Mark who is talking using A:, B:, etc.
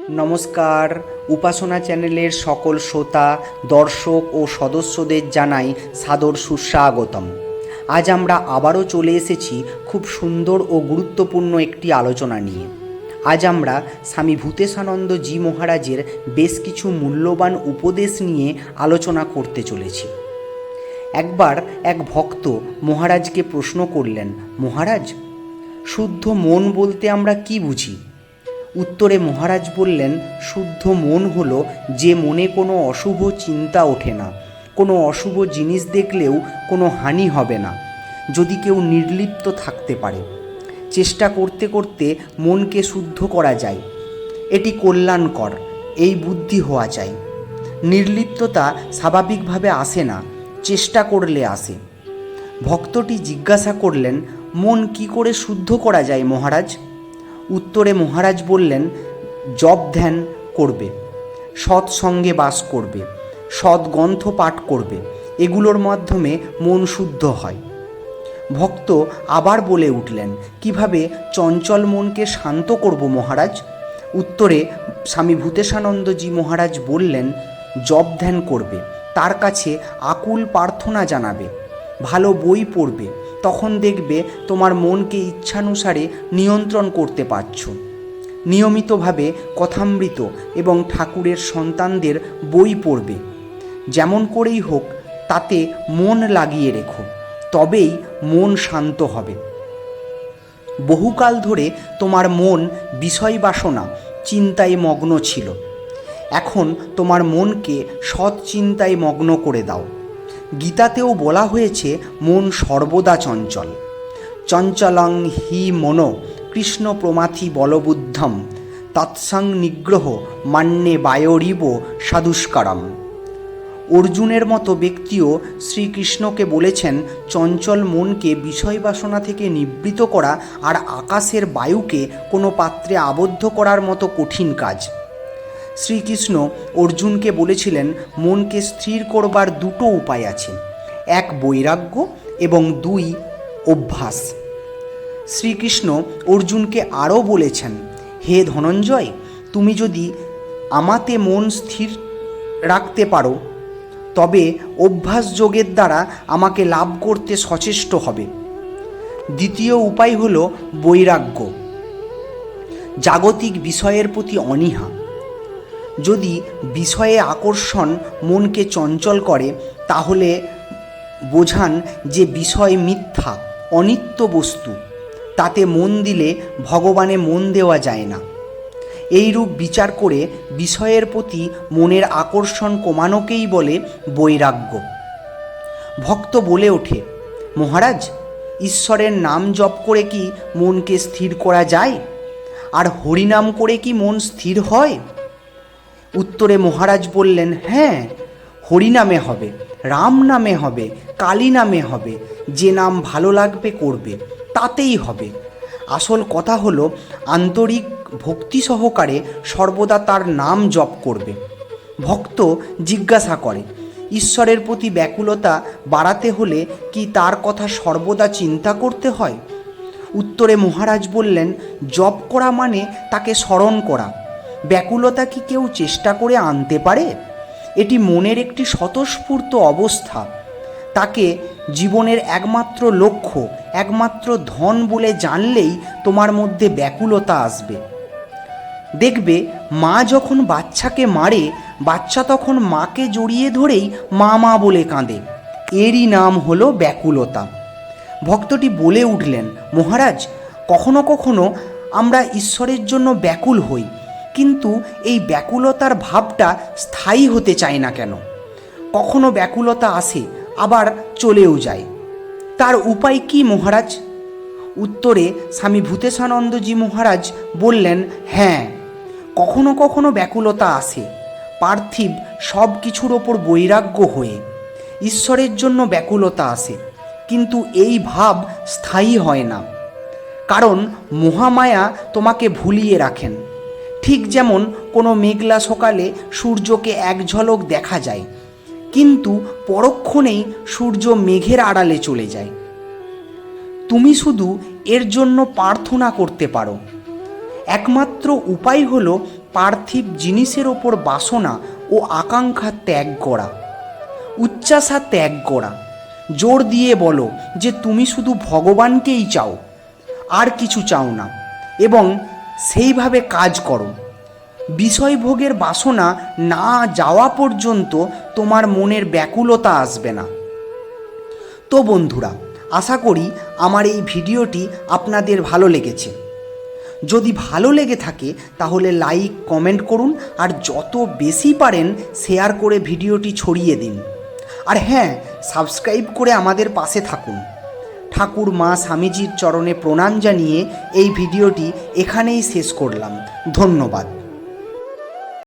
A: নমস্কার। উপাসনা চ্যানেলের সকল শ্রোতা, দর্শক ও সদস্যদের জানাই সাদর সুস্বাগতম। আজ আমরা আবারও চলে এসেছি খুব সুন্দর ও গুরুত্বপূর্ণ একটি আলোচনা নিয়ে। আজ আমরা স্বামী ভূতেশানন্দ জি মহারাজের বেশ কিছু মূল্যবান উপদেশ নিয়ে আলোচনা করতে চলেছি। একবার এক ভক্ত মহারাজকে প্রশ্ন করলেন, মহারাজ, শুদ্ধ মন বলতে আমরা কি বুঝি? উত্তরে মহারাজ বললেন, শুদ্ধ মন হলো যে মনে কোনো অশুভ চিন্তা ওঠে না, কোনো অশুভ জিনিস দেখলেও কোনো হানি হবে না, যদি কেউ নির্লিপ্ত থাকতে পারে। চেষ্টা করতে করতে মনকে শুদ্ধ করা যায়, এটি কল্যাণকর, এই বুদ্ধি হওয়া চাই। নির্লিপ্ততা স্বাভাবিকভাবে আসে না, চেষ্টা করলে আসে। ভক্তটি জিজ্ঞাসা করলেন, মন কি করে শুদ্ধ করা যায় মহারাজ? উত্তরে মহারাজ বললেন, জপ ধ্যান করবে, সৎসঙ্গে বাস করবে, সদ্গ্রন্থ পাঠ করবে, এগুলোর মাধ্যমে মন শুদ্ধ হয়। ভক্ত আবার বলে উঠলেন, কিভাবে চঞ্চল মনকে শান্ত করব মহারাজ? উত্তরে স্বামী ভূতেশানন্দজি মহারাজ বললেন, জপ ধ্যান করবে, তার কাছে আকুল প্রার্থনা জানাবে, ভালো বই পড়বে, তখন দেখবে তোমার মনকে ইচ্ছানুসারে নিয়ন্ত্রণ করতে পারছ। নিয়মিতভাবে কথামৃত এবং ঠাকুরের সন্তানদের বই পড়বে, যেমন করেই হোক তাতে মন লাগিয়ে রেখো, তবেই মন শান্ত হবে। বহুকাল ধরে তোমার মন বিষয় বাসনা চিন্তায় মগ্ন ছিল, এখন তোমার মনকে সৎ চিন্তায় মগ্ন করে দাও। গীতাতেও বলা হয়েছে, মন সর্বদা চঞ্চল। চঞ্চলং হি মনো কৃষ্ণ প্রমাথি বলবুদ্ধম তৎসং নিগ্রহ মান্যে বায়োরিব সাদুষ্কারম। অর্জুনের মতো ব্যক্তিও শ্রীকৃষ্ণকে বলেছেন, চঞ্চল মনকে বিষয় বাসনা থেকে নিবৃত করা আর আকাশের বায়ুকে কোনো পাত্রে আবদ্ধ করার মতো কঠিন কাজ। শ্রীকৃষ্ণ অর্জুনকে বলেছিলেন, মনকে স্থির করবার দুটো উপায় আছে, এক বৈরাগ্য এবং দুই অভ্যাস। শ্রীকৃষ্ণ অর্জুনকে আরও বলেছেন, হে ধনঞ্জয়, তুমি যদি আমাতে মন স্থির রাখতে পারো তবে অভ্যাস যোগের দ্বারা আমাকে লাভ করতে সচেষ্ট হবে। দ্বিতীয় উপায় হল বৈরাগ্য, জাগতিক বিষয়ের প্রতি অনীহা। যদি বিষয়ে আকর্ষণ মনকে চঞ্চল করে তাহলে বোঝান যে বিষয় মিথ্যা, অনিত্য বস্তু, তাতে মন দিলে ভগবানে মন দেওয়া যায় না। এইরূপ বিচার করে বিষয়ের প্রতি মনের আকর্ষণ কমানোকেই বলে বৈরাগ্য। ভক্ত বলে ওঠে, মহারাজ, ঈশ্বরের নাম জপ করে কি মনকে স্থির করা যায়? আর হরিনাম করে কি মন স্থির হয়? উত্তরে মহারাজ বললেন, হ্যাঁ, হরিনামে হবে, রাম নামে হবে, কালী নামে হবে, যে নাম ভালো লাগবে করবে, তাতেই হবে। আসল কথা হলো আন্তরিক ভক্তি সহকারে সর্বদা তার নাম জপ করবে। ভক্ত জিজ্ঞাসা করে, ঈশ্বরের প্রতি ব্যাকুলতা বাড়াতে হলে কি তার কথা সর্বদা চিন্তা করতে হয়? উত্তরে মহারাজ বললেন, জপ করা মানে তাকে স্মরণ করা। ব্যাকুলতা কি কেউ চেষ্টা করে আনতে পারে? এটি মনের একটি স্বতঃস্ফূর্ত অবস্থা। তাকে জীবনের একমাত্র লক্ষ্য, একমাত্র ধন বলে জানলেই তোমার মধ্যে ব্যাকুলতা আসবে। দেখবে মা যখন বাচ্চাকে মারে, বাচ্চা তখন মাকে জড়িয়ে ধরেই মা মা বলে কাঁদে, এরই নাম হলো ব্যাকুলতা। ভক্তটি বলে উঠলেন, মহারাজ, কখনো কখনো আমরা ঈশ্বরের জন্য ব্যাকুল হই, কিন্তু এই ব্যাকুলতার ভাবটা স্থায়ী হতে চায় না কেন? কখনো ব্যাকুলতা আসে আবার চলেও যায়, তার উপায় কি মহারাজ? উত্তরে স্বামী ভূতেশানন্দজি মহারাজ বললেন, হ্যাঁ, কখনো কখনো ব্যাকুলতা আসে পার্থিব সব কিছুর ওপর বৈরাগ্য হয়ে। ঈশ্বরের জন্য ব্যাকুলতা আসে, কিন্তু এই ভাব স্থায়ী হয় না, কারণ মহামায়া তোমাকে ভুলিয়ে রাখেন। ঠিক যেমন কোনো মেঘলা সকালে সূর্যকে এক ঝলক দেখা যায়, কিন্তু পরক্ষণেই সূর্য মেঘের আড়ালে চলে যায়। তুমি শুধু এর জন্য প্রার্থনা করতে পারো। একমাত্র উপায় হলো পার্থিব জিনিসের ওপর বাসনা ও আকাঙ্ক্ষা ত্যাগ করা, উচ্চাসা ত্যাগ করা। জোর দিয়ে বলো যে তুমি শুধু ভগবানকেই চাও, আর কিছু চাও না, এবং সেইভাবে কাজ করো। বিষয়ভোগের বাসনা না যাওয়া পর্যন্ত তোমার মনের ব্যাকুলতা আসবে না। তো বন্ধুরা, আশা করি আমার এই ভিডিওটি আপনাদের ভালো লেগেছে। যদি ভালো লেগে থাকে তাহলে লাইক কমেন্ট করুন, আর যত বেশি পারেন শেয়ার করে ভিডিওটি ছড়িয়ে দিন। আর হ্যাঁ, সাবস্ক্রাইব করে আমাদের পাশে থাকুন। ঠাকুর মা স্বামীজির চরণে প্রণাম জানিয়ে এই ভিডিওটি এখানেই শেষ করলাম। ধন্যবাদ।